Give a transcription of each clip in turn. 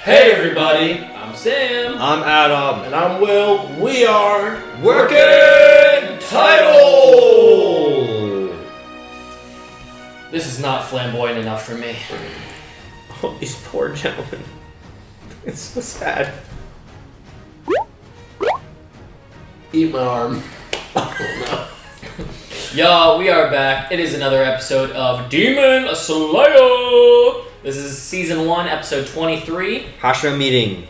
Hey everybody, I'm Sam. I'm Adam. And I'm Will. We are Working Title! This is not flamboyant enough for me. Oh, these poor gentlemen. It's so sad. Eat my arm. Yo, we are back. It is another episode of Demon Slayer. This is season 1, episode 23. Hashira meeting.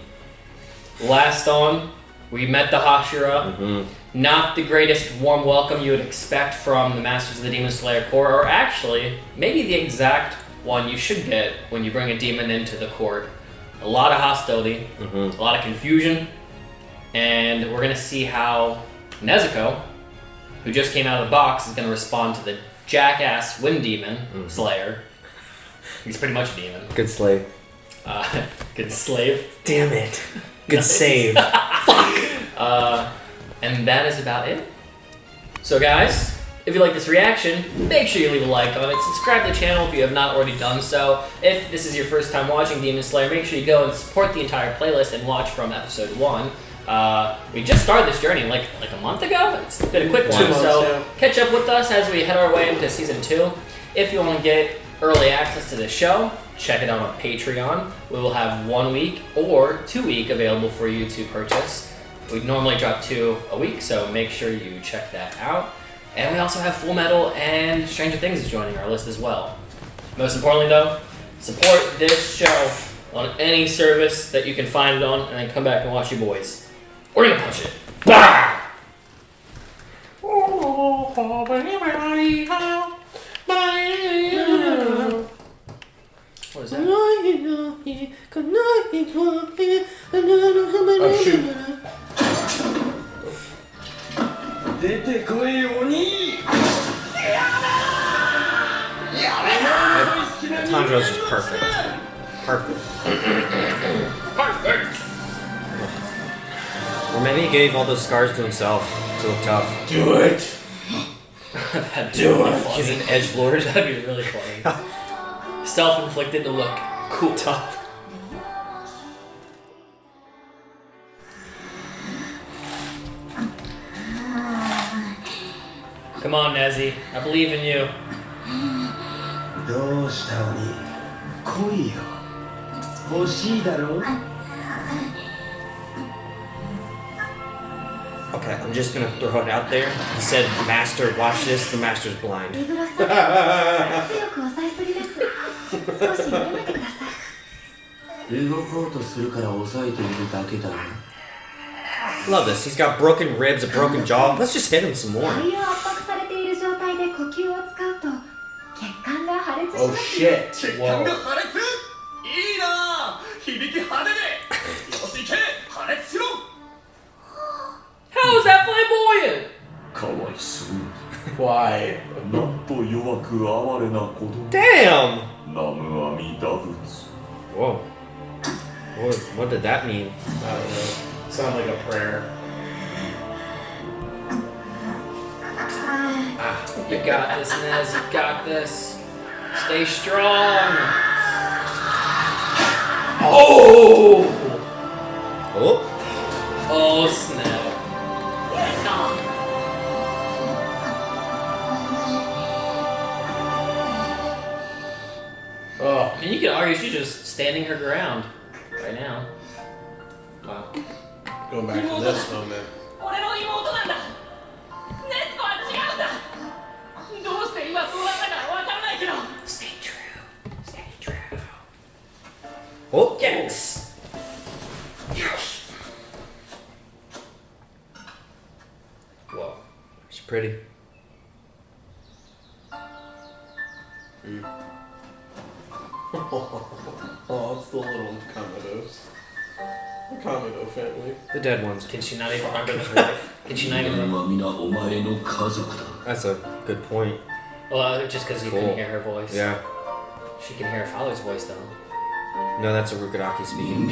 Last on, we met the Hashira. Mm-hmm. Not the greatest warm welcome you would expect from the Masters of the Demon Slayer Corps, or actually, maybe the exact one you should get when you bring a demon into the court. A lot of hostility, a lot of confusion, and we're going to see how Nezuko, who just came out of the box, is going to respond to the jackass wind demon, Slayer. He's pretty much a demon. Good slave. Good slave. Damn it. Good save. Fuck! And that is about it. So guys, if you like this reaction, make sure you leave a like on it. Subscribe to the channel if you have not already done so. If this is your first time watching Demon Slayer, make sure you go and support the entire playlist and watch from episode 1. We just started this journey like a month ago. It's been a quick one, 2 months, so yeah. Catch up with us as we head our way into season 2. If you want to get early access to the show, check it out on Patreon. We will have 1 week or 2 week available for you to purchase. We normally drop 2 a week, so make sure you check that out. And we also have Full Metal and Stranger Things is joining our list as well. Most importantly though, support this show on any service that you can find it on, and then come back and watch you boys. We're gonna punch it. Bah! What is that? Oh shoot. Tanjiro's just perfect. Perfect. Perfect! Or maybe he gave all those scars to himself to look tough. Do it! That'd be really funny. He's an edgelord. That'd be really funny. Self-inflicted to look cool. Tough. Come on, Nezzy. I believe in you. Okay, I'm just gonna throw it out there. He said, Master, watch this, the Master's blind. Love this. He's got broken ribs, a broken jaw. Let's just hit him some more. Oh shit. Whoa. How is that flamboyant? Why? Damn! Whoa. What did that mean? I don't know. Sounds like a prayer. You got this, Nez. You got this. Stay strong. Oh! Oh! Oh, snap. Oh, I mean, you could argue she's just standing her ground right now. Wow. Going back to this moment. Stay true. Stay true. Oh! Yes. Yes. Whoa. She's pretty. Oh, it's the little Komodos. The Komodo family. The dead ones. Can she not even remember the voice? Can she not even remember? That's a good point. Well, just because you Cool. couldn't hear her voice. Yeah. She can hear her father's voice, though. No, that's a Rugadaki speaking.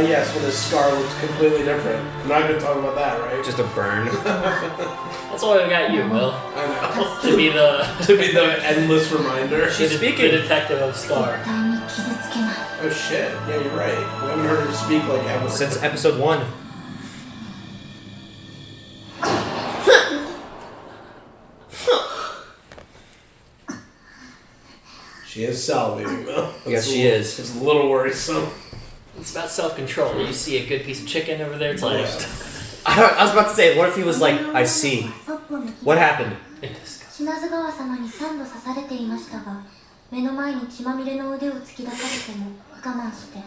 Yes, when his scar looks completely different. I'm not gonna talk about that, right? Just a burn. That's why we got you, Will. I know. To be the To be the endless reminder. She's the speaking. detective of Scar. Oh shit. Yeah, you're right. We haven't heard her speak like ever. Since episode 1. She is salivating though. Yes, she is. It's a little worrisome. It's about self-control. You see a good piece of chicken over there, it's like... I was about to say, what if he was like, I see. What happened? 島津川様に3度刺されていましたが、目の前に血まみれの腕を突き出されても我慢して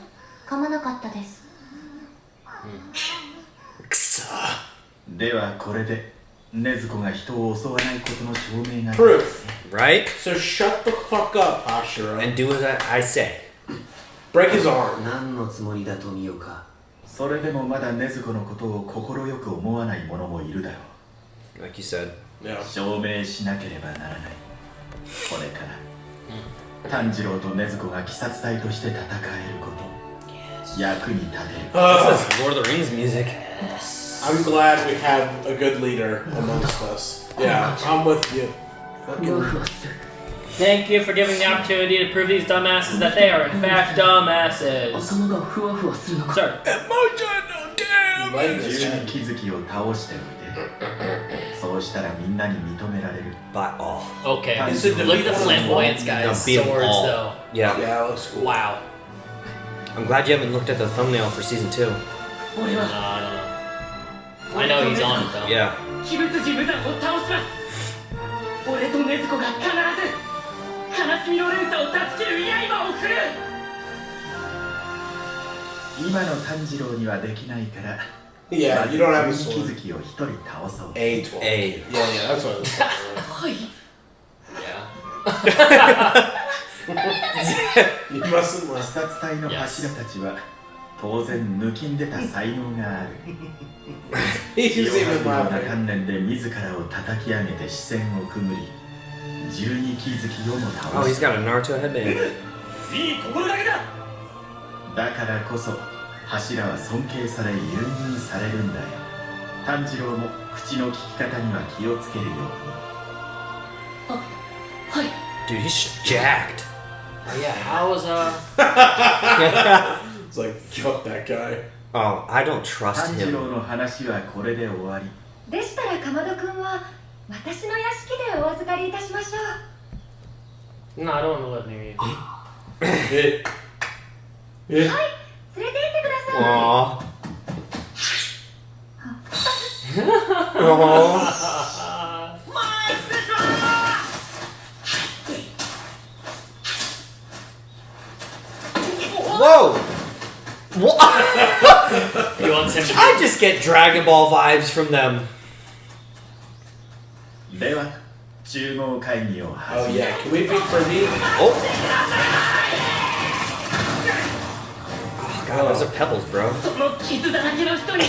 噛まなかったです。くそ。ではこれで禰豆子が人を襲わないことの証明が Proof. Right? So shut the fuck up, Hashira. And do as I say. Break his arm. 何のつもりだと見ようか。それでもまだ禰豆子のことを快く思わない者もいるだろう。 Like you said. Yeah. 証明しなければならない。これから炭治郎と禰豆子が鬼殺隊として戦えること、役に立てる。This is Lord of the Rings music. I'm glad we have a good leader amongst us. Yeah, I'm with you. Thank you for giving the opportunity to prove these dumbasses that they are in fact dumbasses. 頭がふわふわするのか。 Sir. Like this 十 guy. 二気づきを倒しておいて、そうしたらみんなに認められる。 By all. Okay. Is it Look at the defeat flamboyance, one? guys. No, beat 'em Swords, all. though. Yeah. Yeah, it looks cool. Wow. I'm glad you haven't looked at the thumbnail for season 2. 俺は I know he's on it, though. Yeah. 鬼物寺無惨を倒します。俺と禰豆子が必ず悲しみの連鎖を断ち切る刃を振る。今の炭治郎にはできないから。 Yeah, you don't have a 十二気 sword. づきを一人倒そう。 A12. A. Yeah, yeah, that's what it was. はい。 You mustn't 鬼 laugh. 殺隊の柱たちは当然抜きんでた才能がある。 He's 血を even 吐くような laughing. 観念で自らを叩き上げて視線をくぐり、十二気づきをも Oh, 倒 he's す。 got a Naruto headband. いい心がけだ。だからこそ柱は尊敬され優遇されるんだよ。炭治郎も口の利き方には気をつけるように。はい。 Dude, he's jacked. Oh, yeah, how was, It's like, fuck that guy. Oh, I don't trust 炭治郎 him. の話はこれで終わり。でしたらかまどくんは私の屋敷でお預かりいたしましょう。 No, I don't want to live near you. It. It. 連れて行ってください。 Aww. Aww. Whoa! What? He wants him to I just get Dragon Ball vibes from them. では中合会議を Oh 始め yeah, can we be privy? Oh! God, those are pebbles, bro. その傷だらけの人に。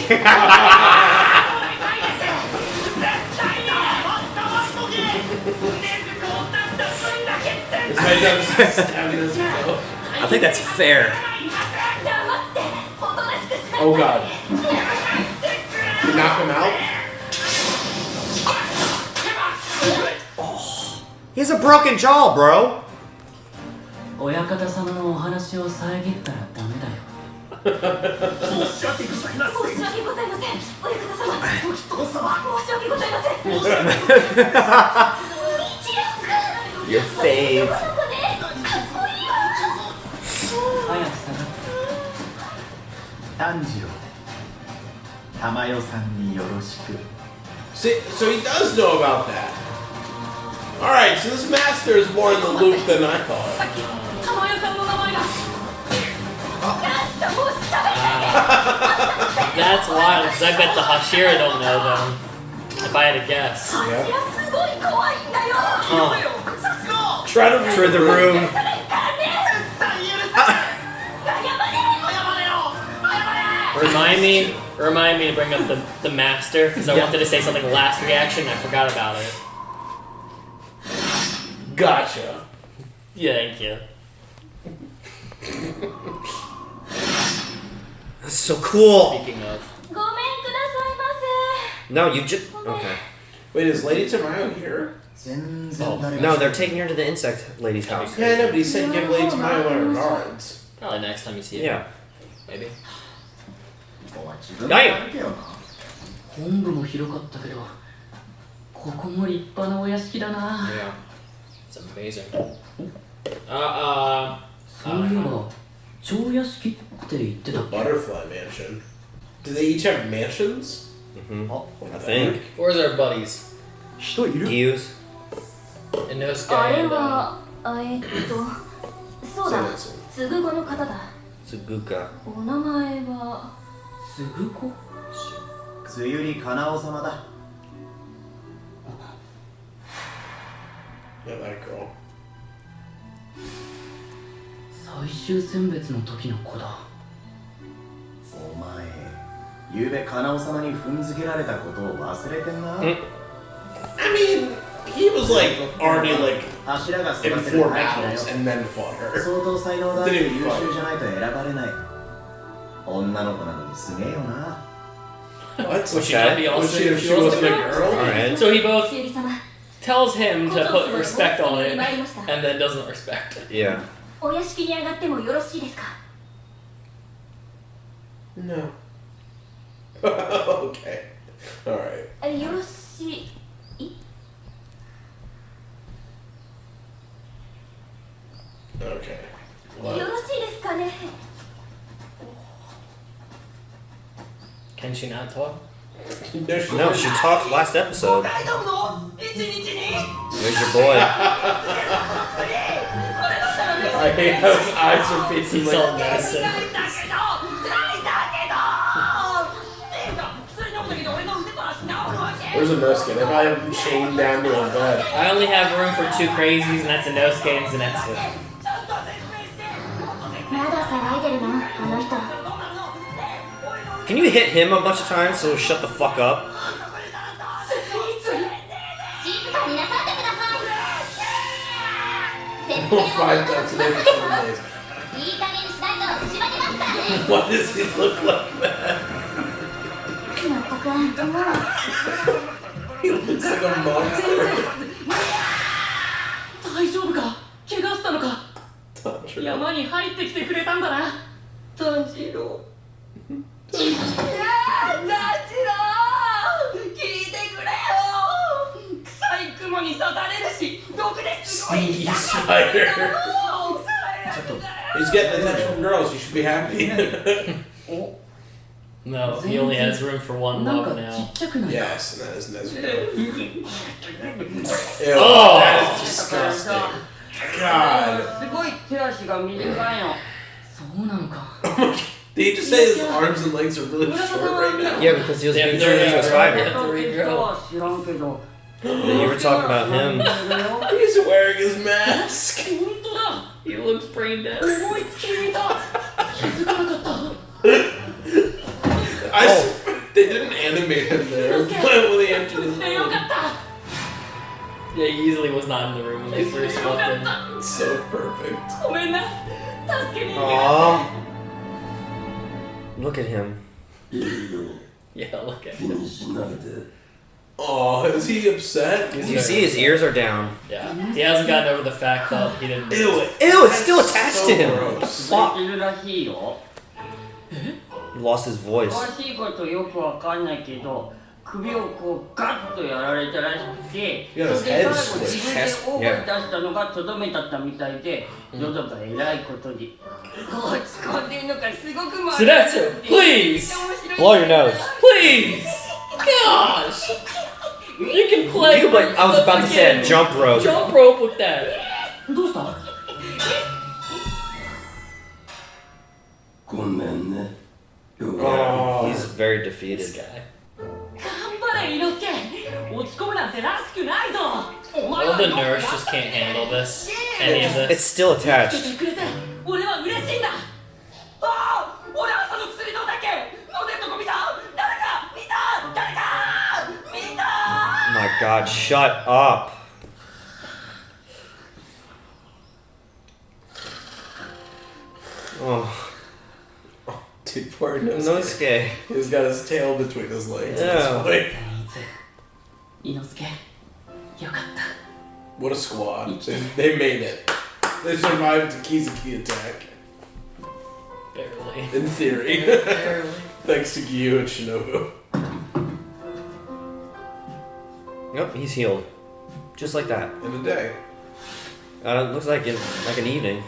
This guy does stabbing his mouth. I think that's fair. Oh god. You knock him out? He has a broken jaw, bro. 親方様のお話を遮ったらダメだよ。申し訳ございません。申し訳ございません。親方様。お人様。申し訳ございません。 Your fave. かっこいいわ。早く下がって。炭治郎玉代さんによろしく。 See, so he does know about that. Alright, so this master is more in the loop than I thought. 玉代さんの名前が。 That's wild, because I bet the Hashira don't know them. If I had to guess. Yeah. すごい怖いんだよ。 Try to For the room. Remind me to bring up the master, because I wanted to say something last reaction and I forgot about it. Gotcha. Yeah, thank you. That's so cool. Speaking of, ごめんくださいま No, you just okay. Wait, is Lady Tamayo here? 全然誰も No, they're taking her to the insect lady's house. Yeah, I know, but he said give Lady Tamayo my regards. probably next time you see it. Yeah. Maybe. ここは自分で歩けよな。本部も広かったけど、ここも立派なお屋敷だな。 Yeah. It's amazing. そういえば、超屋敷って言ってた The っけ？ Butterfly Mansion. Do they each have mansions? I think. Where's our buddies? 人いる？ Hughes. Inosuke すあれ and はそうだ So つぐごの方だ Tsuguka. お名前はすぐこ？つゆりかなお様だ。 yeah, that girl. 最終選別の時の子だ。お前、ゆうべかなお様に踏んづけられたことを忘れてんな。 I mean, he was like already like 柱が育 in てる 4 大事だよ。 battles and then fought her. 相当才能があって優秀じゃないと選ばれない。女の子なのにすげえよな。 What? Would she not be also She wasn't a girl? Alright. So he both しゅうり様 tells him to put respect on it 参りました and then doesn't respect it. Yeah. お屋敷に上がってもよろしいですか No. Okay. Alright. よろしい Okay. よろしいですかね Can she not talk? No, she talked last episode. 大丈夫の？一日に？ There's your boy. I hate how his eyes are facing He's all like medicine. 辛いんだけど。薬飲んだけど俺の腕と足治るわけ。 Where's Inosuke? They probably have him chained down to a bed. I only have room for 2 crazies, and that's Inosuke and Zenetsu. ちゃんと説明して。まだ騒いでるなあの人 Can you hit him a bunch of times so he'll shut the fuck up? 静かになさってください Well, 5 times a day for 7 days. いい加減にしないと縛りますからね Why does he look like that? まったくもう He looks like a monster. 大丈夫か？怪我したのか？ Tanjiro. 山に入ってきてくれたんだな。炭治郎。炭治郎、聞いてくれよ。臭い雲に刺されるし、毒ですごい Stinky spider. He's getting attention from girls. You should be happy. No, he only has room for 1なんか love ち now. っちゃくない？ Yes, and that is Nezuko. Ew, Oh! that is disgusting. God. すごい手足が短いの。そうなのか。 Did he just say his arms and legs are really short right now? Yeah, because he was Yeah, being turned into a spider. Have to regrow. 知らんけど。 You were talking about him. He's wearing his mask. 本当だ。 He looks brain dead. 思いっきり見た。気づかなかった。 They didn't animate him there when they entered his よ room. かった。 Yeah, he easily was not in the room when they first walked in. It's so perfect. ごめんな。助けに行けな Aww. Look at him. Yeah, look at him. Oh, is he upset? You see his ears are down. Yeah, he hasn't gotten over the fact that he didn't. Ew, Ew, it's still attached so to him. gross. Fuck. いるらしいよ。 He lost his voice. 詳しいことよくわかんないけど、首をこうガッとやられたらしくて、いやそれで最後 his 自分で head 大声出したのがとどめだったみたいで、喉がえらいことに。落ち込んでんのかすごく悪い。 Zenetsu, please! Blow your nose. Please! Gosh! You can play. You like, I was about to say a freaking jump rope. Jump rope with that. どうした？ごめんね。 Yeah, he's very This defeated. guy. 頑張れ、伊之助。落ち込むなんてらしくないぞ。お前 All は the nurse just can't handle this. Any of It's this. still 助け attached. てくれて、俺は嬉しいんだ。ああ、俺はその薬のだけ。飲んでるとこ見た？誰か見た？誰か見た？ My god, shut up. Oh. Poor Inosuke. He's got his tail between his legs. Yeah. What a squad. They made it. They survived the Kizuki attack. Barely. In theory. Barely. Thanks to Gyu and Shinobu. Yep, he's healed. Just like that. In a day. Looks like an evening.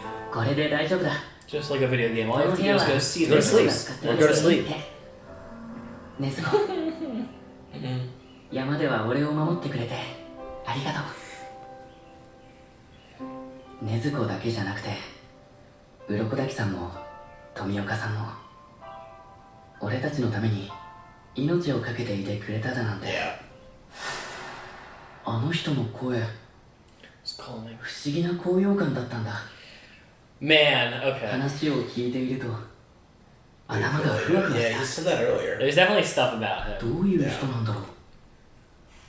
Just like a video game. All you have to do is go to see Go to them. sleep. Or go to sleep. 禰豆子山では俺を守ってくれてありがとう。禰豆子だけじゃなくて鱗滝さんも富岡さんも俺たちのために命を懸けていてくれただなんて。あの人の声不思議な高揚感だったんだ。 Man, okay. 話を聞いていると頭がふわふわ Yeah, you し said that earlier. There's definitely stuff about た。 him. どういう人なんだろう。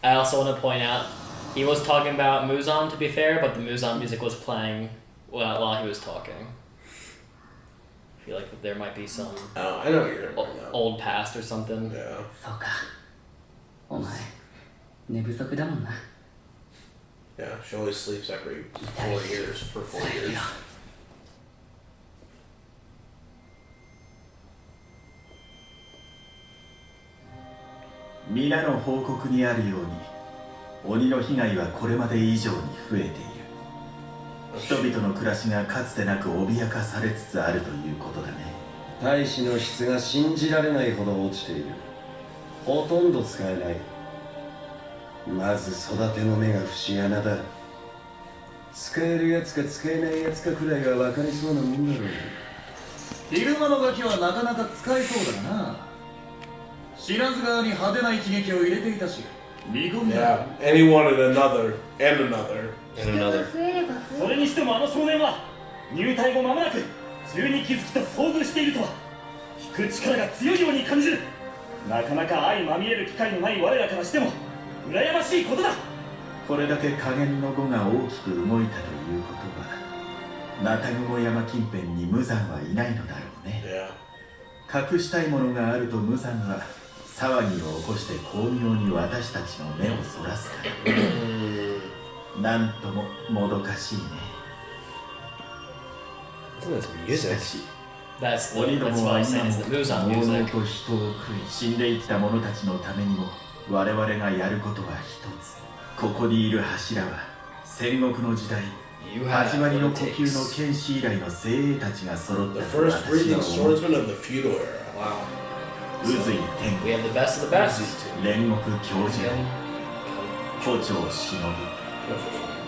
I also want to point out, he was talking about Muzan to be fair, but the Muzan music was playing while he was talking. I feel like there might be some Oh, I know what you're talking about. old past or something. Yeah. そうか。お前寝不足だもんな。 Yeah, she always sleeps every 4 years for 4 years. 皆の報告にあるように鬼の被害はこれまで以上に増えている。人々の暮らしがかつてなく脅かされつつあるということだね。大使の質が信じられないほど落ちている。ほとんど使えない。まず育ての目が節穴だ。使えるやつか使えないやつかくらいは分かりそうなもんだろう。昼間のガキはなかなか使えそうだな。知らず側に派手な一撃を入れていたし、見込みだ。 Yeah, and he wanted another, and another. And another. それにしてもあの少年は入隊後間もなく12気づきと遭遇しているとは引く力が強いように感じる。なかなか相まみえる機会のない我らからしても羨ましいことだ。これだけ加減の碁が大きく動いたということはナタグモ山近辺に無残はいないのだろうね。 Yeah. 隠したいものがあると無残は騒ぎを起こして巧妙に私たちの目をそらすから。なんとももどかしいね。 Isn't this しか music? し That's 鬼ど what も I は was saying 今 is も the Muzan 猛々 music. と人を食い死んでいった者たちのためにも我々がやることは一つ。ここにいる柱は戦国の時代 You have 始まりの what 呼 it 吸の takes. 剣士以来の精鋭たちが揃っ The た first 私 breathing は思う。 swordsman of the feudal era. Wow. 宇髄天 We have the best of the best. 煉獄教授胡蝶忍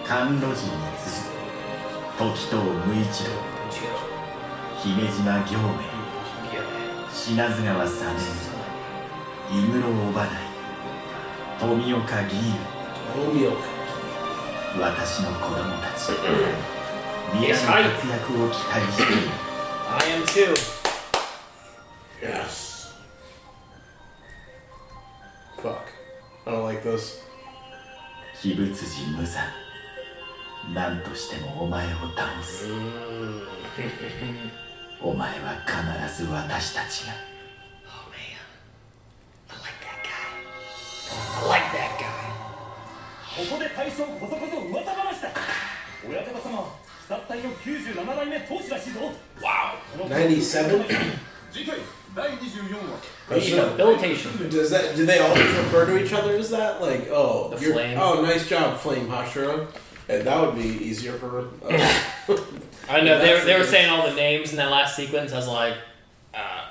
甘露寺光時藤無一郎姫島行明品津川左年井黒尾花井富岡義勇私の子供たち未来の活躍を期待している。 I am too. Yes. Fuck. I don't like this. 鬼仏寺無惨何としてもお前を倒す。お前は必ず私たちが。 Oh man. I like that guy. I like that guy. ここで大将こそこそ噂話だ。親方様は視察隊の97代目当主らしいぞ。 Wow. 97? 次回第24話。 Rehabilitation. Do they all refer to each other as that? Like, oh, The you're, flame. oh, nice job, Flame Hashira. That would be easier for. I know they That's were the- saying all the names in that last sequence. I was like,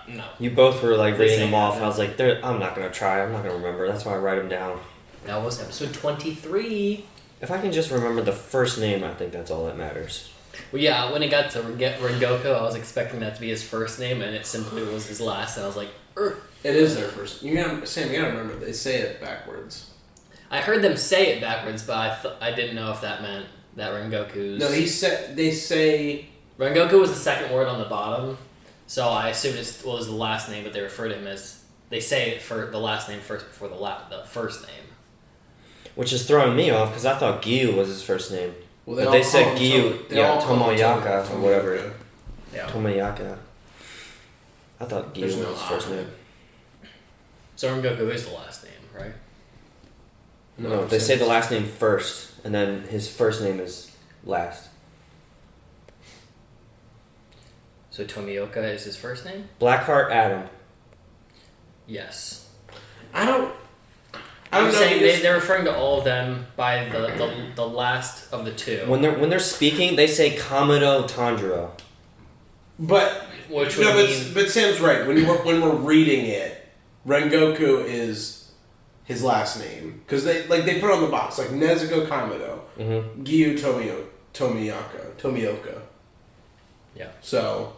no. You both were like They reading say them off. that. I was like, I'm not gonna try. I'm not gonna remember. That's why I write them down. That was episode 23. If I can just remember the first name, I think that's all that matters. Well, yeah, when it got to Rengoku, I was expecting that to be his first name, and it simply was his last. And I was like, It is their first. Sam, you gotta remember, they say it backwards. I heard them say it backwards, but I didn't know if that meant that Rengoku's. No, they say. Rengoku was the second word on the bottom, so I assumed it was the last name, but they refer to him as. They say it for the last name first before the first name. Which is throwing me off because I thought Gyu was his first name. Well, But all they call said him Gyu, They all call him Tomoyaka or whatever. Yeah. Tomoyaka. I thought Gyu There's was no his first I. name. So Rengoku is the last name, right? No, they say the last name first, and then his first name is last. So Tomioka is his first name? Blackheart Adam. Yes. I don't I'm know. saying because- they're referring to all of them by the last of the two. When they're speaking, they say Kamado Tanjiro. But Which no, would mean but Sam's right. When we're reading it, Rengoku is his last name because they put on the box like Nezuko Kamado, Mm-hmm. Gyu Tomioka. Yeah. So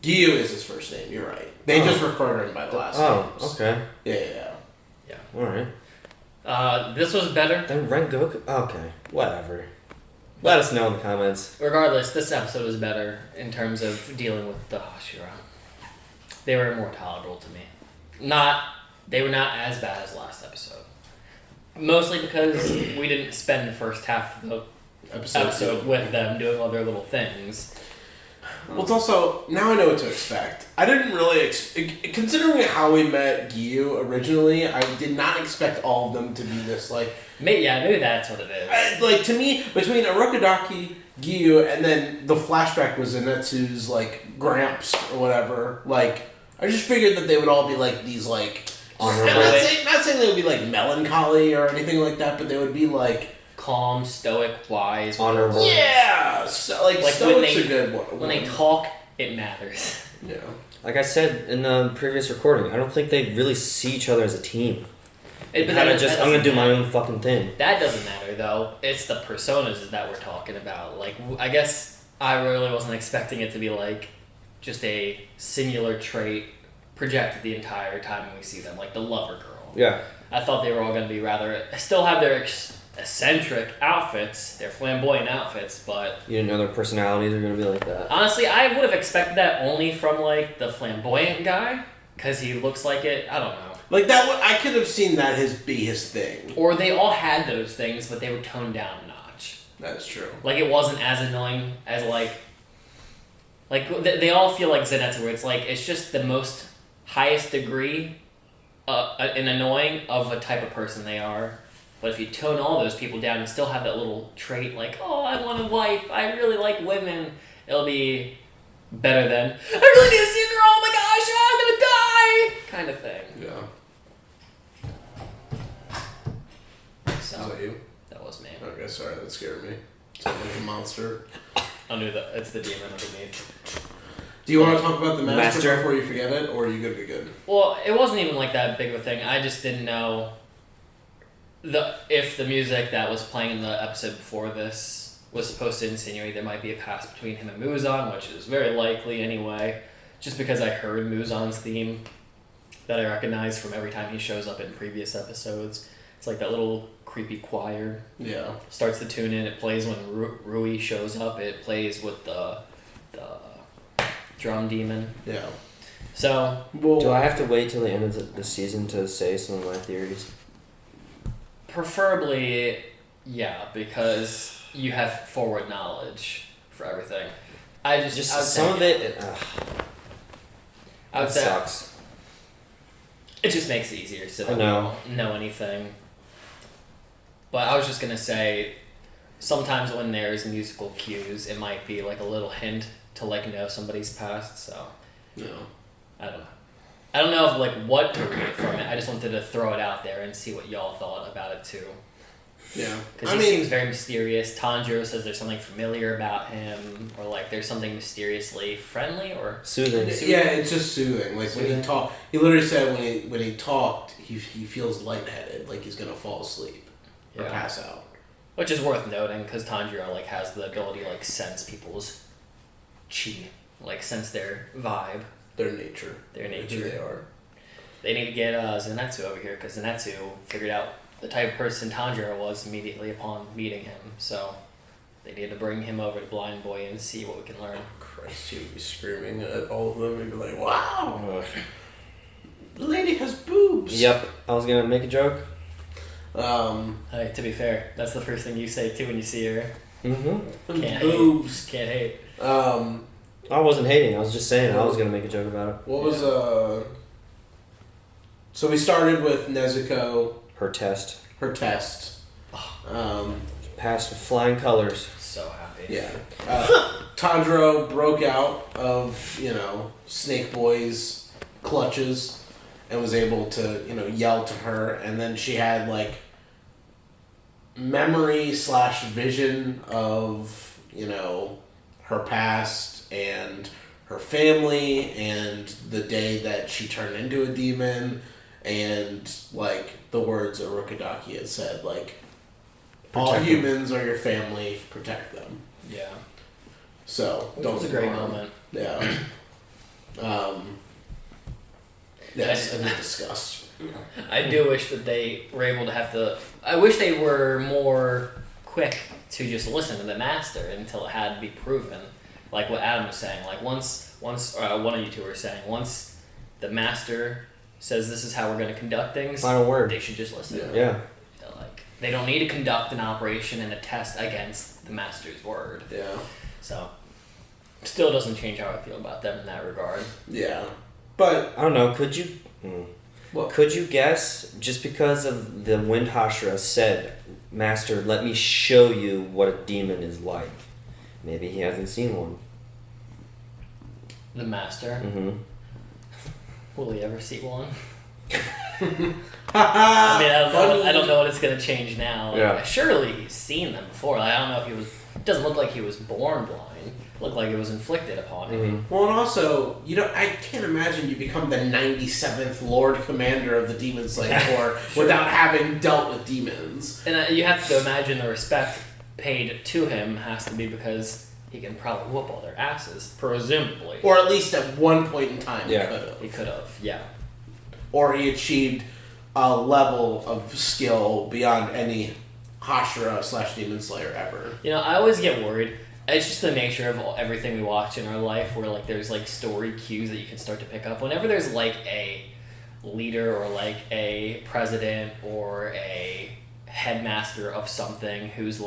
Gyu is his first name. You're right. They just refer to him by the last Oh, names. okay. Yeah. Alright. this was better. Then Rengoku? Okay. Whatever. Let us know in the comments. Regardless, this episode was better in terms of dealing with the Hashira. They were more tolerable to me. They were not as bad as last episode. Mostly because we didn't spend the first half of the episode with them doing all their little things. Well, it's also now I know what to expect. I didn't really considering how we met Gyu originally. I did not expect all of them to be this like. Maybe that's what it is. Like to me, between Arokodaki, Gyu, and then the flashback was Zenetsu's like Gramps or whatever. Like I just figured that they would all be like these like. Honorable. Not saying they would be like melancholy or anything like that, but they would be like Calm, stoic, wise, honorable. yeah, so, like stoic's a good one. When they talk, it matters. Yeah. Like I said in the previous recording, I don't think they really see each other as a team. But I'm gonna do my own fucking thing. That doesn't matter though. It's the personas that we're talking about. Like, I guess I really wasn't expecting it to be like just a singular trait projected the entire time we see them, like the lover girl. Yeah. I thought they were all going to be still have their eccentric outfits, their flamboyant outfits, but You didn't know their personalities are gonna be like that. honestly, I would have expected that only from like the flamboyant guy, because he looks like it. I don't know. Like that, I could have seen that be his thing. Or they all had those things, but they were toned down a notch. That is true. Like it wasn't as annoying as like they all feel like Zenetsu, where it's like it's just the most highest degree and annoying of a type of person they are. But if you tone all those people down and still have that little trait like, oh, I want a wife, I really like women, it'll be better than, I really need to see a girl, oh my gosh, I'm gonna die, kind of thing. Yeah. So, Is that you? that was me. Okay, sorry, that scared me. Sounded like a monster. It's the demon underneath. Do you want to talk about the master Master? before you forget it, or are you good to be good? Well, it wasn't even like that big of a thing. I just didn't know if the music that was playing in the episode before this was supposed to insinuate there might be a past between him and Muzan, which is very likely anyway, just because I heard Muzan's theme that I recognize from every time he shows up in previous episodes. It's like that little creepy choir. Yeah. Starts the tune in, it plays when Rui shows up, it plays with the drum demon. Yeah. So, Well, Do I have to wait till the end of the season to say some of my theories? preferably, yeah, because you have forward knowledge for everything. I would Some of say, it. I would That say sucks. it just makes it easier so I that we know. don't know anything. But I was just gonna say, sometimes when there's musical cues, it might be like a little hint to like know somebody's past. So no. I don't know. I don't know if like what to read from it. I just wanted to throw it out there and see what y'all thought about it too. Yeah. Because he seems very mysterious. Tanjiro says there's something familiar about him, or like there's something mysteriously friendly, or Soothing. Yeah, it's just soothing. Like when he talked, he literally said when he talked, he feels lightheaded, like he's gonna fall asleep or Yeah. pass out. which is worth noting because Tanjiro like has the ability to like sense people's chi, like sense their vibe, Their nature. their Who nature. they are. They need to get Zenetsu over here because Zenetsu figured out the type of person Tanjiro was immediately upon meeting him. So they need to bring him over to Blind Boy and see what we can learn. Christ, he would be screaming at all of them and be like, "Wow, the lady has boobs." Yep. I was gonna make a joke. Hey, to be fair, that's the first thing you say too when you see her. Mm-hmm. Can't boobs. hate. Can't hate. I wasn't hating. I was just saying I was gonna make a joke about it. What was So we started with Nezuko. Her test. Passed with flying colors. So happy. Yeah. Tanjiro broke out of, Snake Boy's clutches and was able to, yell to her. And then she had, memory/vision of, her past and her family and the day that she turned into a demon and, the words Urukadaki had said, all humans are your family, protect them. Yeah. So, That was a great moment. Yeah. Yes, and disgust. I do wish that they were able to have the... I wish they were more quick to just listen to the master until it had to be proven. Like what Adam was saying. Once one of you two were saying, once the master says this is how we're going to conduct things, final word. They should just listen. Yeah. They don't need to conduct an operation and a test against the master's word. Yeah. So, still doesn't change how I feel about them in that regard. Yeah. But I don't know, could you guess, just because of the Wind Hashira said, Master, let me show you what a demon is like. Maybe he hasn't seen one. The master? Mm-hmm. Will he ever see one? I don't know what it's going to change now. Surely he's seen them before. I don't know if he was... It doesn't look like he was born blind. It looked like it was inflicted upon him. Mm-hmm. Well, and also, I can't imagine you become the 97th Lord Commander of the Demon Slayer Corps without having dealt with demons. And you have to imagine the respect paid to him has to be because he can probably whoop all their asses, presumably. Or at least at one point in time he could have. He could have, yeah. Or he achieved a level of skill beyond any Hashira/Demon Slayer ever. I always get worried. It's just the nature of everything we watch in our life where there's story cues that you can start to pick up. Whenever there's a leader or a president or a headmaster of something who's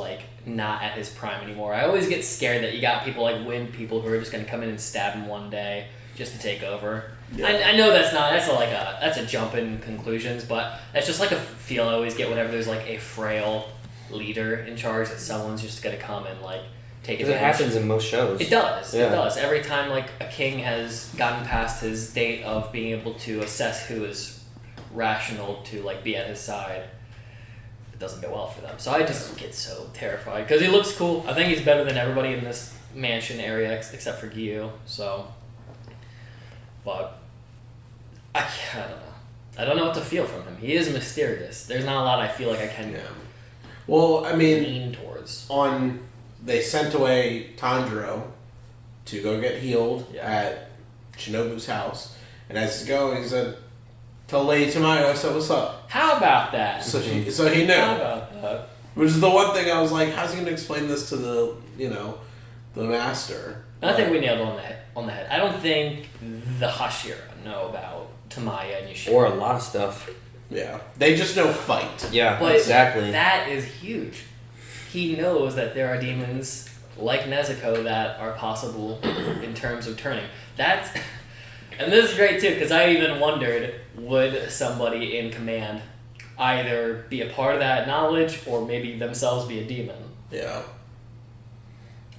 not at his prime anymore, I always get scared that you got people wind people who are just going to come in and stab him one day just to take over. Yeah. I know that's a jump in conclusions, but that's just a feel I always get whenever there's a frail leader in charge that someone's just going to come and take advantage. It happens in most shows. It does. Yeah. It does. Every time a king has gotten past his date of being able to assess who is rational to be at his side, it doesn't go well for them. So I just get so terrified because he looks cool. I think he's better than everybody in this mansion area except for Gyu. So, but I don't know. I don't know what to feel from him. He is mysterious. There's not a lot I feel like I can lean towards. They sent away Tanjiro to go get healed at Shinobu's house. And as he's going, he said, tell Lady Tamayo, so what's up? How about that? So he knew. How about that? Which is the one thing I was like, how's he going to explain this to the master? I think we nailed it on the head. I don't think the Hashira know about Tamaya and Yashiro. Or a lot of stuff. Yeah. They just know fight. Yeah, but exactly. That is huge. He knows that there are demons like Nezuko that are possible in terms of turning. And this is great too, because I even wondered, would somebody in command either be a part of that knowledge or maybe themselves be a demon? Yeah.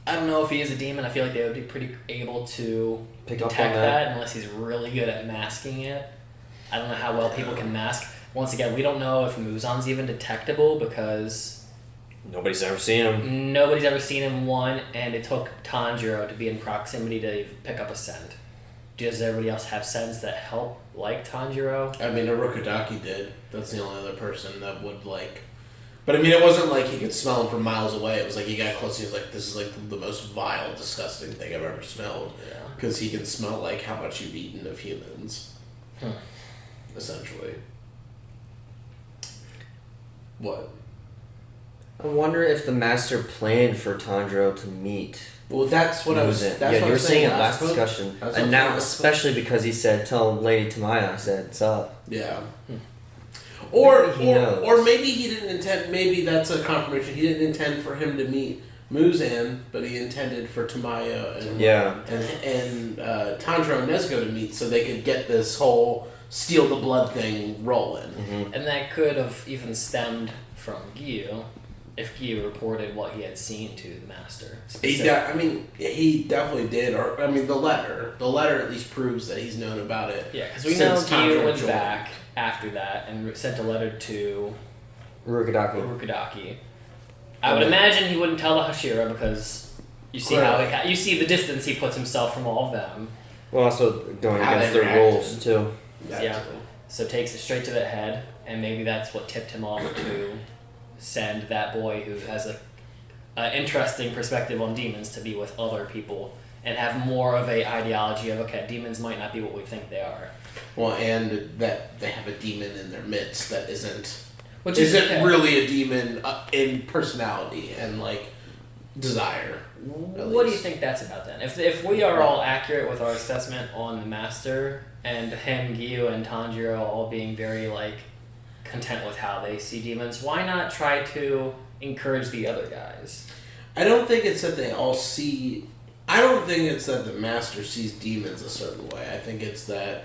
I don't know if he is a demon. I feel like they would be pretty able to pick detect up on that unless he's really good at masking it. I don't know how well people can mask. Once again, we don't know if Muzan's even detectable because nobody's ever seen him. Nobody's ever seen him, one, and it took Tanjiro to be in proximity to pick up a scent. Does everybody else have scents that help, like Tanjiro? I mean, Urukadaki did. That's the only other person that would, But, I mean, it wasn't like he could smell him from miles away. It was like he got close and he was like, this is, the most vile, disgusting thing I've ever smelled. Yeah. Because he can smell, how much you've eaten of humans. Essentially. What? I wonder if the master planned for Tanjiro to meet. Well, that's what I was. That's you what were saying it last week. discussion, and now especially because he said, "Tell Lady Tamaya." I said, "What's up?" Yeah. Or he knows. or maybe he didn't intend. Maybe that's a confirmation. He didn't intend for him to meet Muzan, but he intended for Tamayo and Tanjiro and Nezuko to meet so they could get this whole steal the blood thing rolling. And that could have even stemmed from Gyu, if Gyu reported what he had seen to the master. He definitely did. Or the letter at least proves that he's known about it. Yeah, because we know Gyu went back after that and sent a letter to Urukadaki. I would imagine he wouldn't tell the Hashira because you see you see the distance he puts himself from all of them. Well, also going against their rules too. Yeah. So takes it straight to the head, and maybe that's what tipped him off to send that boy who has a interesting perspective on demons to be with other people and have more of a ideology of, okay, demons might not be what we think they are. Well, and that they have a demon in their midst that isn't Okay. really a demon in personality and like desire. What do you think that's about then? If we are all accurate with our assessment on the master and him, Gyu, and Tanjiro all being very like content with how they see demons, why not try to encourage the other guys? I don't think it's that they all see. I don't think it's that the master sees demons a certain way. I think it's that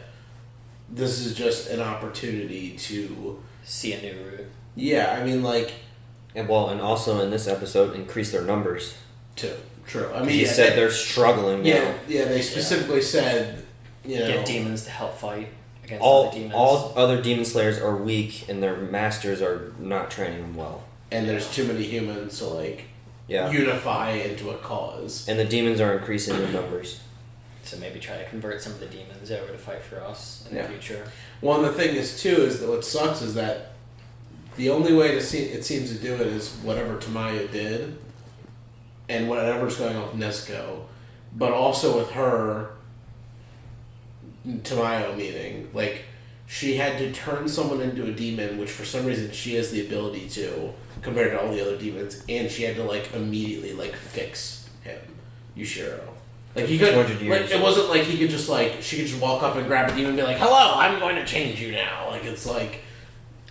this is just an opportunity to see a new route. Yeah, and also in this episode, increase their numbers too. True. He said they're struggling. Yeah, they specifically said, get demons to help fight against other demons. All other demon slayers are weak, and their masters are not training them well. And there's too many humans to unify into a cause. And the demons are increasing in numbers. So maybe try to convert some of the demons over to fight for us in the future. Well, and the thing is too is that what sucks is that the only way it seems to do it is whatever Tamayo did, and whatever's going on with Nezuko, but also with her Tamayo meeting, she had to turn someone into a demon, which for some reason she has the ability to compared to all the other demons, and she had to immediately fix him, Yushiro. He could, it wasn't like he could just she could just walk up and grab a demon and be like, "Hello, I'm going to change you now."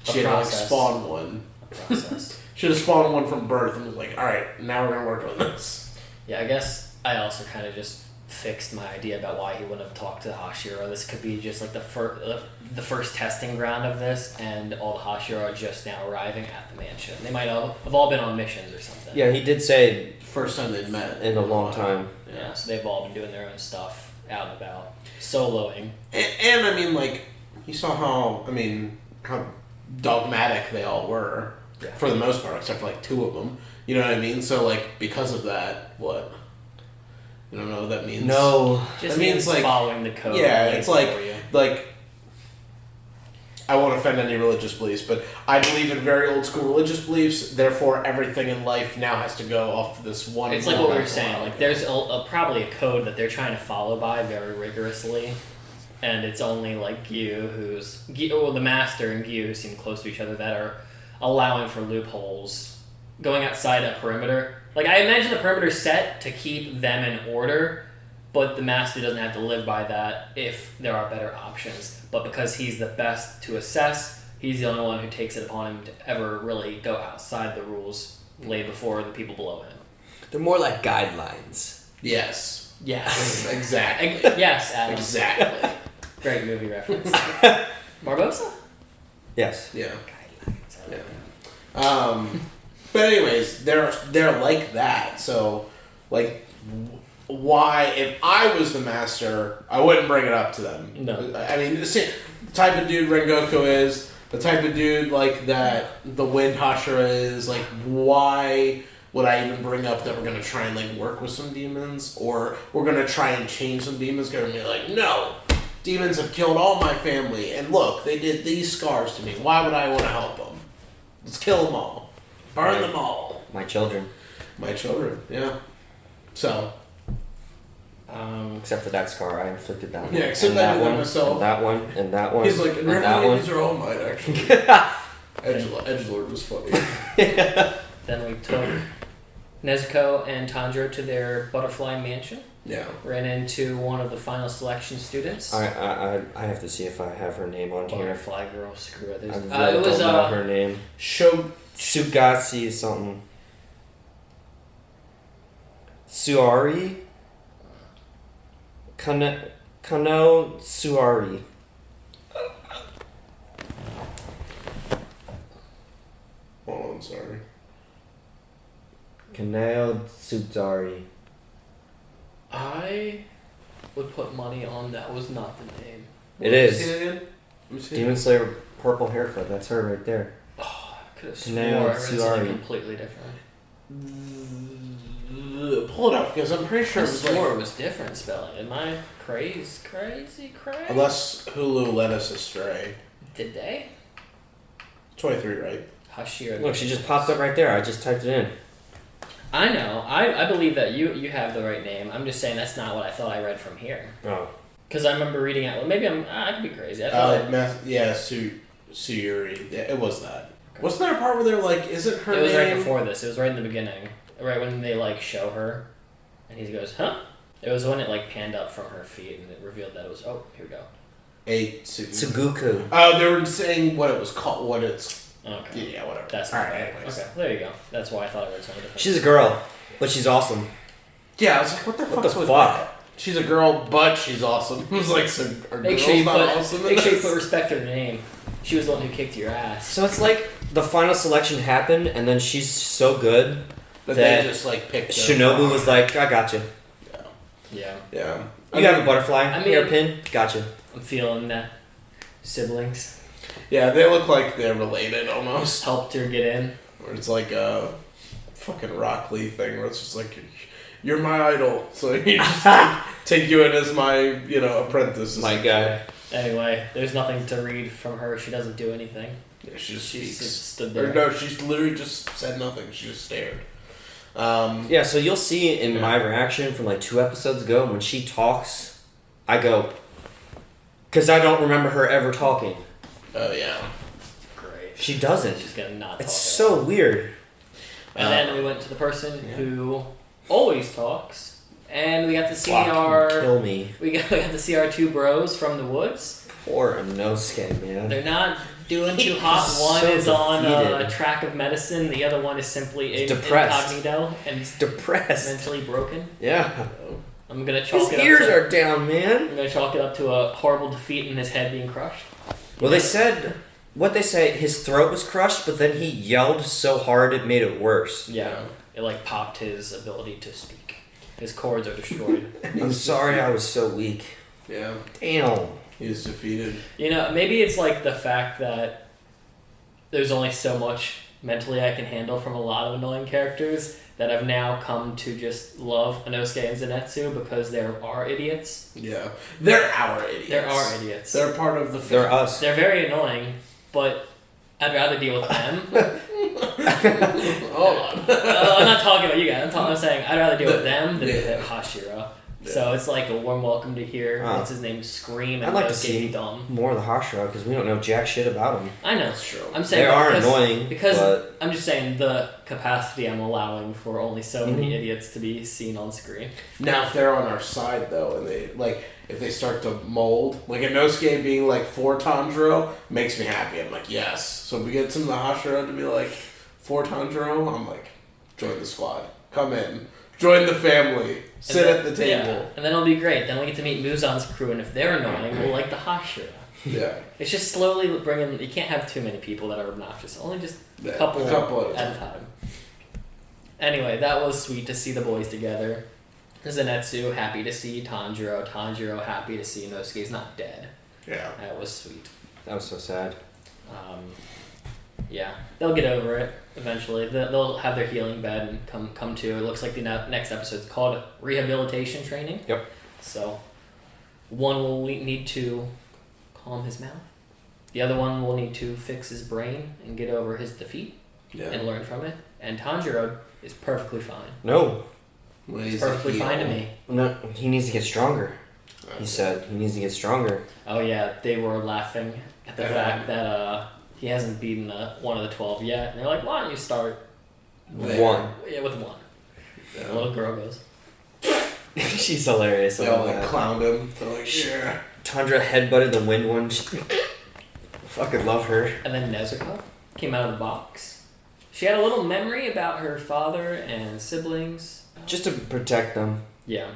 She had to spawn one. A process. She had spawned one from birth and was like, "All right, now we're gonna work on this." Yeah, I guess I also kind of just fixed my idea about why he wouldn't have talked to Hashira. This could be just the first testing ground of this, and all the Hashira are just now arriving at the mansion. They might have all been on missions or something. Yeah, he did say first time they'd met in a long time. Yeah, so they've all been doing their own stuff out and about, soloing. And you saw how dogmatic they all were for the most part, except for two of them. You know what I mean? So because of that, what? You don't know what that means? No. Just means following the code. Yeah, it's I won't offend any religious beliefs, but I believe in very old school religious beliefs. Therefore, everything in life now has to go off this one. It's like what we were saying. There's probably a code that they're trying to follow by very rigorously, and it's only Gyu, the master and Gyu, who seem close to each other, that are allowing for loopholes, going outside that perimeter. I imagine the perimeter's set to keep them in order, but the master doesn't have to live by that if there are better options. But because he's the best to assess, he's the only one who takes it upon him to ever really go outside the rules laid before the people below him. They're more like guidelines. Yes. Yes. Exactly. Yes, Adam. Exactly. Great movie reference. Barbosa? Yes. Yeah. Guidelines. Yeah. But anyways, they're like that. So, why, if I was the master, I wouldn't bring it up to them. No. The type of dude Rengoku is, the type of dude that the Wind Hashira is, why would I even bring up that we're going to try and work with some demons, or we're going to try and change some demons? Going to be no, demons have killed all my family, and look, they did these scars to me. Why would I want to help them? Let's kill them all. Burn them all. My children. My children, yeah. So. Except for that scar, I inflicted that one. Yeah, except and that one myself. And that one, and that one. He's like, and that one. these are all mine, actually. Edgelord was funny. Then we took Nezuko and Tanjiro to their butterfly mansion. Yeah. Ran into one of the final selection students. I have to see if I have her name on here. Butterfly girl, screw it. I really don't know her name. Sugasi something. Suari. Kano Suari. Oh, I'm sorry. Kanao Tsudari. I would put money on that was not the name. It is. Demon Slayer purple haircut. That's her right there. Oh, I could have Kanao swore I read something Tsuari. completely different. Pull it up because I'm pretty sure I it was swore like, it was different spelling. Am I crazy? unless Hulu led us astray. Did they? 23, right? Hashira. Look, she just popped up right there. I just typed it in. I know. I believe that you have the right name. I'm just saying that's not what I thought I read from here. Oh. Because I remember reading it. Well, maybe I could be crazy. I thought Suyuri. Yeah, it was that. Wasn't there a part where they're like, isn't her it was name? right before this. It was right in the beginning. Right when they like show her, and he goes, "Huh?" It was when it like panned up from her feet and it revealed that it was. Oh, here we go. Tsuguku. Oh, they were saying what it was called. What it's. Okay. Yeah, whatever. That's all right. right. Anyways. Okay, there you go. That's why I thought I read something different. She's a girl, but she's awesome. Yeah, I was like, what the What fuck's the with fuck? that? She's a girl, but she's awesome. It was like, so are Make girls sure you not put awesome in make sure you this? put respect to her name. She was the one who kicked your ass. So it's like the final selection happened, and then she's so good But that they just like picked her Shinobu from- was like, I got you. Yeah, Yeah. You have a butterfly I mean- hairpin? Got you. I'm feeling that. Siblings Yeah, they look like they're related almost. helped her get in. Or it's like a fucking Rock Lee thing where it's just like, you're my idol, so you just take you in as my, apprentice. My guy. Anyway, there's nothing to read from her. She doesn't do anything. Yeah, she just She speaks. just stood Or there. no, she's literally just said nothing. She just stared. Yeah, so you'll see in my reaction from like 2 episodes ago, when she talks, I go, because I don't remember her ever talking. Oh, yeah. Great. She doesn't. She's gonna not talk. It's so weird. And then we went to the person who always talks, and we got to see Fucking our kill me. we got to see our two bros from the woods. Poor Inosuke, man. They're not doing too hot. He's One so is on defeated. a track of medicine. The other one is simply depressed. incognito and He's depressed. mentally broken. Yeah. I'm gonna chalk His it ears up to, are down, man. I'm gonna chalk it up to a horrible defeat and his head being crushed. Well, they said, what they say, his throat was crushed, but then he yelled so hard it made it worse. Yeah, it like popped his ability to speak. His cords are destroyed. I'm sorry I was so weak. Yeah. Damn. He was defeated. Maybe it's like the fact that there's only so much mentally I can handle from a lot of annoying characters that I've now come to just love Inosuke and Zenitsu because there are idiots. Yeah. They're our idiots. There are idiots. They're part of the They're family. us. They're very annoying, but I'd rather deal with them. Hold on. I'm not talking about you guys. I'm saying I'd rather deal with them than Yeah. with Hashira. So it's like a warm welcome to hear what's his name scream and I'd like to Inosuke see be dumb. more of the Hashira because we don't know jack shit about him. I know. That's true. I'm saying They are because, annoying, because but I'm just saying the capacity I'm allowing for only so many idiots to be seen on screen. Now, if they're on our side, though, and they, if they start to mold, like Inosuke being like for Tanjiro, makes me happy. I'm like, yes. So if we get some of the Hashira to be like for Tanjiro, I'm like, join the squad. Come in. Join the family. Sit at the table. Yeah, and then it'll be great. Then we get to meet Muzan's crew, and if they're annoying, we'll like the Hashira. Yeah. It's just slowly bringing. You can't have too many people that are obnoxious. Only just Yeah, a couple at at a time. Anyway, that was sweet to see the boys together. Zenitsu happy to see Tanjiro. Tanjiro happy to see Inosuke's not dead. Yeah. That was sweet. that was so sad. Yeah, they'll get over it eventually. They'll have their healing bed and come to. It looks like the next episode's called Rehabilitation Training. Yep. So, one will need to calm his mouth. The other one will need to fix his brain and get over his defeat and learn from it. And Tanjiro is perfectly fine. No. Well, He's he's perfectly a fine to heel. me. No, he needs to get stronger. He said he needs to get stronger. Oh yeah, they were laughing at the fact that he hasn't beaten one of the 12 yet. And they're like, why don't you start There. One. with one? Yeah. The little girl goes. She's hilarious. They all like clowned him. They're like, yeah. Tundra headbutted the wind one. Fucking love her. And then Nezuko came out of the box. She had a little memory about her father and siblings. Just to protect them. Yeah.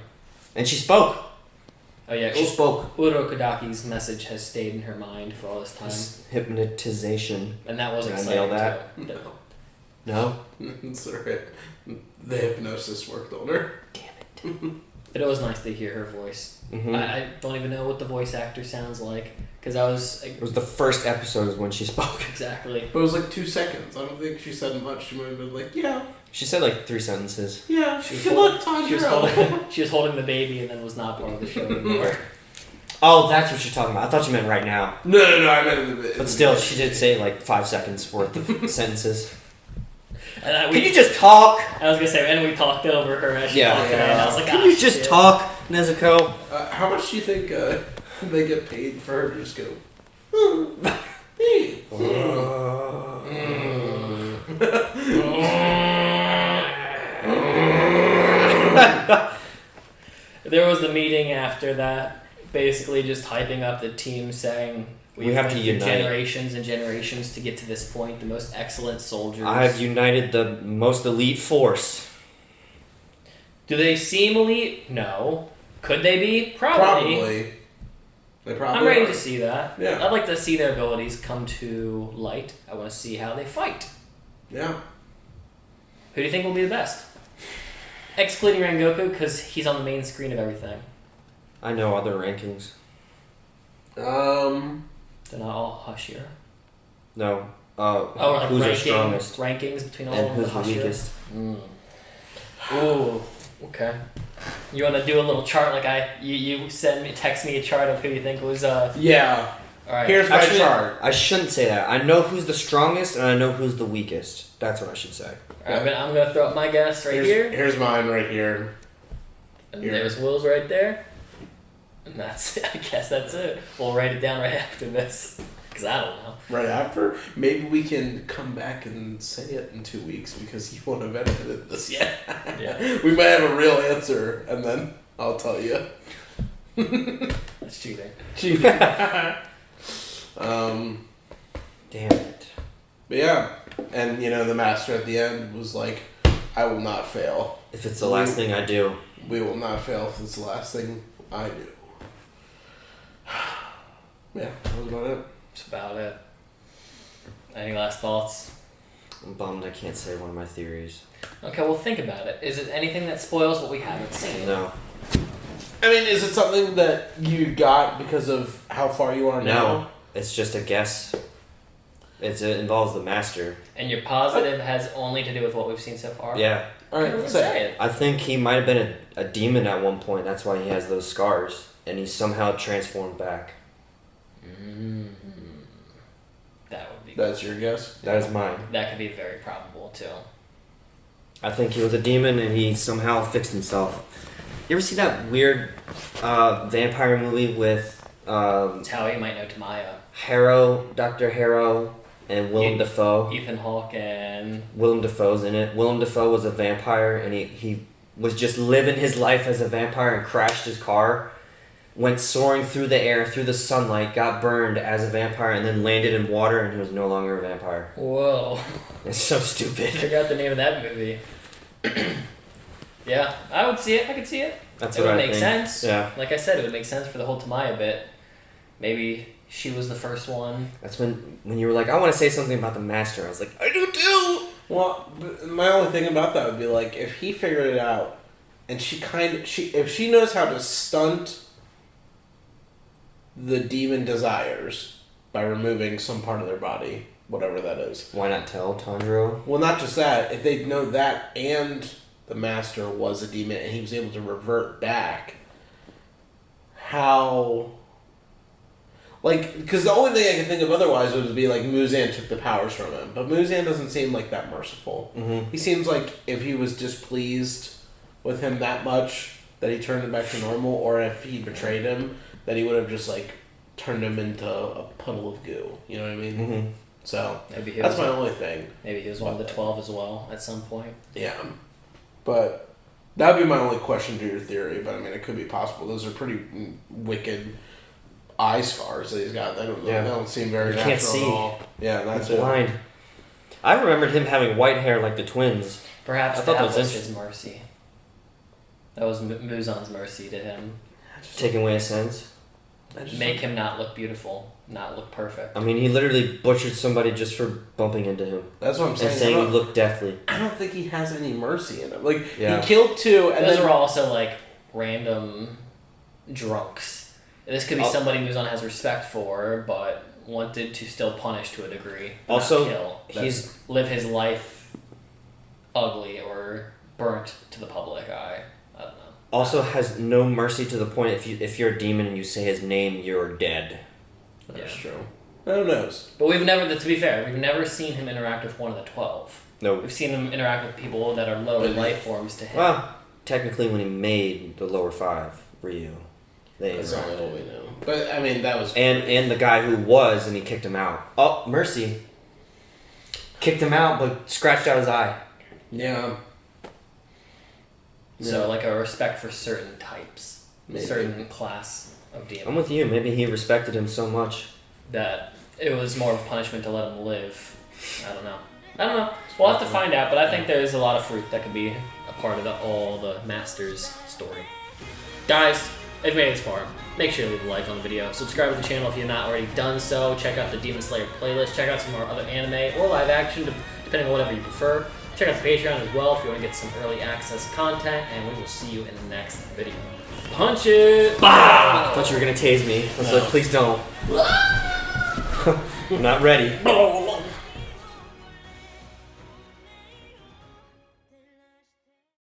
And she spoke. Oh yeah. She spoke. Urokodaki's message has stayed in her mind for all this time. Hypnotization. And that wasn't Did I nail that? too. No? That's alright. The hypnosis worked on her. Damn it. But it was nice to hear her voice. Mm-hmm. I don't even know what the voice actor sounds like. Because I was... It was the first episode is when she spoke. Exactly. But it was like 2 seconds. I don't think she said much. She might have been like, yeah. She said like 3 sentences. Yeah. She was, Good luck, Tanjiro. she was holding the baby and then was not part of the show anymore. Oh, that's what you're talking about. I thought you meant right now. No, I meant in the bit. But still, she did say like 5 seconds worth of sentences. And Can you just talk? I was gonna say, and we talked over her as she talked, and I was like, Can you just talk, Nezuko? How much do you think they get paid for her to just go? Hey. There was the meeting after that, basically just hyping up the team, saying We have to unite. generations and generations to get to this point. The most excellent soldiers. I have united the most elite force. Do they seem elite? No. Could they be? Probably. They probably. I'm ready are. to see that. Yeah. I'd like to see their abilities come to light. I want to see how they fight. Yeah. Who do you think will be the best? Excluding Rengoku, because he's on the main screen of everything. I know other rankings. They're not all Hashira. No. Like who's the strongest? Rankings between all And of who's the the Hashira. weakest? Ooh, okay. You want to do a little chart like you text me a chart of who you think was Yeah. all right. Here's my chart. I shouldn't say that. I know who's the strongest and I know who's the weakest. That's what I should say. All right, I'm gonna throw up my guess right here. Here's mine right here. And here. there's Will's right there. And that's it. I guess that's it. We'll write it down right after this. Because I don't know. Right after, maybe we can come back and say it in 2 weeks because you won't have edited this yet. Yeah. We might have a real answer, and then I'll tell you. That's cheating. Damn it. But yeah, and the master at the end was like, "I will not fail. If it's the last thing I do. We will not fail if it's the last thing I do." Yeah, that was about it. That's about it. Any last thoughts? I'm bummed I can't say one of my theories. Okay, well think about it. Is it anything that spoils what we haven't seen? No. I mean, is it something that you got because of how far you are now? No. It's just a guess. It involves the master. And your positive has only to do with what we've seen so far? Yeah. Alright, Let's say say it. it. I think he might have been a demon at one point. That's why he has those scars. And he's somehow transformed back. That would be That's your guess? That is mine. That could be very probable too. I think he was a demon and he somehow fixed himself. You ever see that weird vampire movie with That's how you might know Tamaya. Dr. Harrow, and Willem Dafoe? Ethan Hawke and... Willem Dafoe's in it. Willem Dafoe was a vampire and he was just living his life as a vampire and crashed his car. Went soaring through the air, through the sunlight, got burned as a vampire, and then landed in water, and he was no longer a vampire. Whoa. It's so stupid. I forgot the name of that movie. Yeah, I would see it. I could see it. That's It what would I make think. sense. Yeah. Like I said, it would make sense for the whole Tamaya bit. Maybe she was the first one. That's when you were like, I want to say something about the master. I was like, I do too! Well, my only thing about that would be like, if he figured it out, and if she knows how to stunt the demon desires by removing some part of their body, whatever that is. Why not tell Tanjiro? Well, not just that. If they know that and the master was a demon and he was able to revert back, how... Like, because the only thing I could think of otherwise would be like Muzan took the powers from him. But Muzan doesn't seem like that merciful. Mm-hmm. He seems like if he was displeased with him that much, that he turned him back to normal, or if he betrayed him, that he would have just like turned him into a puddle of goo. You know what I mean? Mm-hmm. So Maybe he that's was my only thing. Maybe he was one of the 12 as well at some point. Yeah, but that'd be my only question to your theory. But I mean, it could be possible. Those are pretty wicked eye scars that he's got. They don't seem very You natural can't see. at all. Yeah, that's He's it. blind. I remembered him having white hair like the twins. Perhaps I thought that that was was his mercy. That was Muzan's mercy to him. Taking away his sins. Make him not look beautiful, not look perfect. I mean, he literally butchered somebody just for bumping into him. That's what I'm saying. And saying he looked deathly. I don't think he has any mercy in him. Like, Yeah. he killed 2, and Those then... are also like random drunks. This could be somebody Muzan has respect for, but wanted to still punish to a degree. But Also, not kill. he's Live his life ugly or burnt to the public eye. I don't know. also has no mercy to the point if you're a demon and you say his name, you're dead. That's true. Who knows? But we've never, to be fair, we've never seen him interact with one of the 12. No. We've seen him interact with people that are lower life forms to him. Well, technically, when he made the lower 5, Ryu, they That's interacted. all we know. But, I mean, that was... And the guy who was, and he kicked him out. Oh, mercy. Kicked him out, but scratched out his eye. Yeah. So, like a respect for certain types, Maybe. certain class of demon. I'm with you. Maybe he respected him so much. That it was more of a punishment to let him live. I don't know. We'll have to find out, but I think there's a lot of fruit that could be a part of all the Masters story. Guys, if you made it this far, make sure to leave a like on the video. Subscribe to the channel if you've not already done so. Check out the Demon Slayer playlist. Check out some of our other anime or live action, depending on whatever you prefer. Check out the Patreon as well if you want to get some early access content, and we will see you in the next video. Punch it! I thought you were going to tase me. I was like, please don't. I'm not ready.